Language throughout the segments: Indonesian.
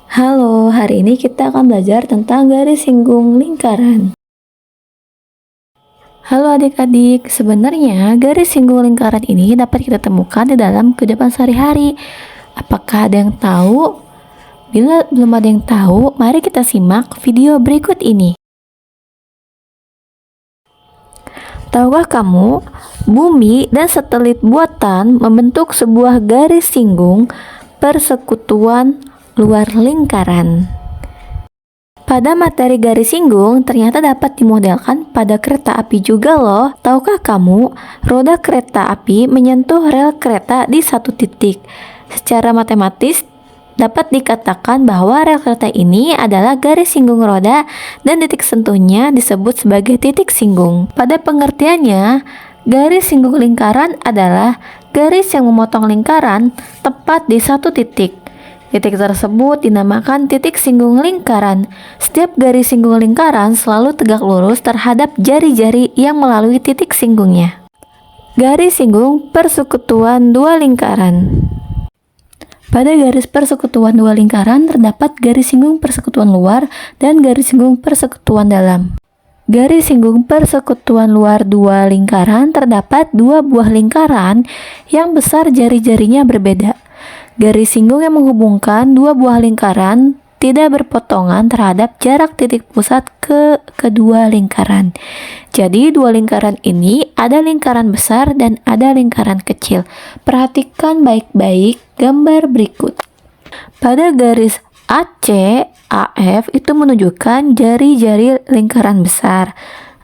Halo, hari ini kita akan belajar tentang garis singgung lingkaran. Halo adik-adik, sebenarnya garis singgung lingkaran ini dapat kita temukan di dalam kehidupan sehari-hari. Apakah ada yang tahu? Bila belum ada yang tahu, mari kita simak video berikut ini. Tahukah kamu, bumi dan satelit buatan membentuk sebuah garis singgung persekutuan luar lingkaran. Pada materi garis singgung ternyata dapat dimodelkan pada kereta api juga loh. Tahukah kamu, roda kereta api menyentuh rel kereta di satu titik. Secara matematis dapat dikatakan bahwa rel kereta ini adalah garis singgung roda dan titik sentuhnya disebut sebagai titik singgung. Pada pengertiannya, garis singgung lingkaran adalah garis yang memotong lingkaran tepat di satu titik. Titik tersebut dinamakan titik singgung lingkaran. Setiap garis singgung lingkaran selalu tegak lurus terhadap jari-jari yang melalui titik singgungnya. Garis singgung persekutuan dua lingkaran. Pada garis persekutuan dua lingkaran terdapat garis singgung persekutuan luar dan garis singgung persekutuan dalam. Garis singgung persekutuan luar dua lingkaran terdapat dua buah lingkaran yang besar jari-jarinya berbeda. Garis singgung yang menghubungkan dua buah lingkaran tidak berpotongan terhadap jarak titik pusat ke kedua lingkaran. Jadi dua lingkaran ini ada lingkaran besar dan ada lingkaran kecil. Perhatikan baik-baik gambar berikut. Pada garis AC, AF itu menunjukkan jari-jari lingkaran besar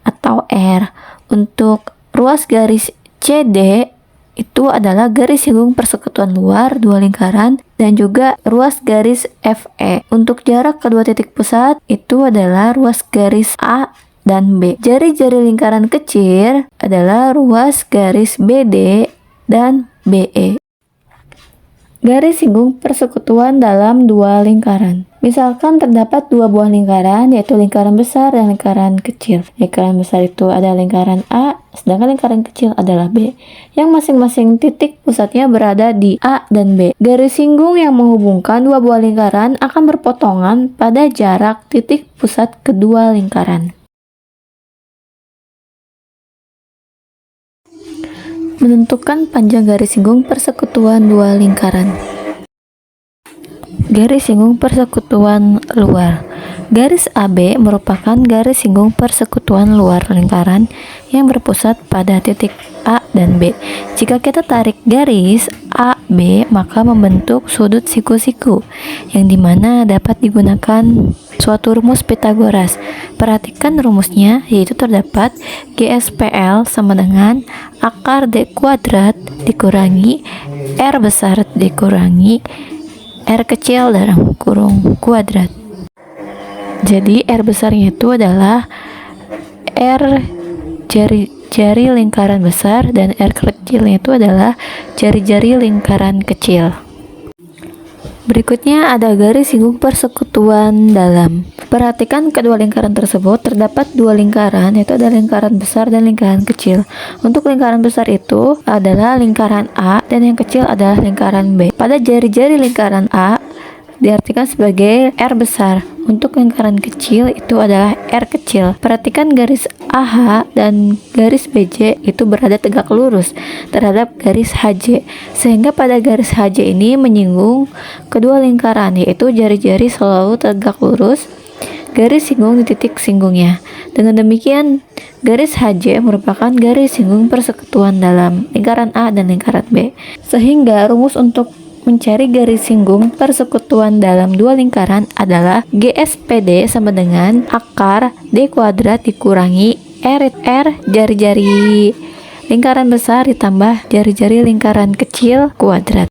atau R. Untuk ruas garis CD itu adalah garis singgung persekutuan luar dua lingkaran dan juga ruas garis FE. Untuk jarak kedua titik pusat itu adalah ruas garis A dan B. Jari-jari lingkaran kecil adalah ruas garis BD dan BE. Garis singgung persekutuan dalam dua lingkaran. Misalkan terdapat dua buah lingkaran, yaitu lingkaran besar dan lingkaran kecil. Lingkaran besar itu ada lingkaran A, sedangkan lingkaran kecil adalah B, yang masing-masing titik pusatnya berada di A dan B. Garis singgung yang menghubungkan dua buah lingkaran akan berpotongan pada jarak titik pusat kedua lingkaran. Menentukan panjang garis singgung persekutuan dua lingkaran. Garis singgung persekutuan luar. Garis AB merupakan garis singgung persekutuan luar lingkaran yang berpusat pada titik A dan B. Jika kita tarik garis AB, maka membentuk sudut siku-siku, yang dimana dapat digunakan suatu rumus Pythagoras. Perhatikan rumusnya, yaitu terdapat GSPL sama dengan akar D kuadrat dikurangi R besar dikurangi R kecil dalam kurung kuadrat. Jadi R besarnya itu adalah R jari-jari lingkaran besar dan R kecilnya itu adalah jari-jari lingkaran kecil. Berikutnya ada garis singgung persekutuan dalam. Perhatikan kedua lingkaran tersebut terdapat dua lingkaran, yaitu ada lingkaran besar dan lingkaran kecil. Untuk lingkaran besar itu adalah lingkaran A dan yang kecil adalah lingkaran B. Pada jari-jari lingkaran A diartikan sebagai R besar. Untuk lingkaran kecil itu adalah R kecil. Perhatikan garis AH dan garis BJ itu berada tegak lurus terhadap garis HJ, sehingga pada garis HJ ini menyinggung kedua lingkaran, yaitu jari-jari selalu tegak lurus, garis singgung di titik singgungnya. Dengan demikian, garis HJ merupakan garis singgung persekutuan dalam lingkaran A dan lingkaran B. Sehingga rumus untuk mencari garis singgung persekutuan dalam dua lingkaran adalah GSPD sama dengan akar D kuadrat dikurangi R jari-jari lingkaran besar ditambah jari-jari lingkaran kecil kuadrat.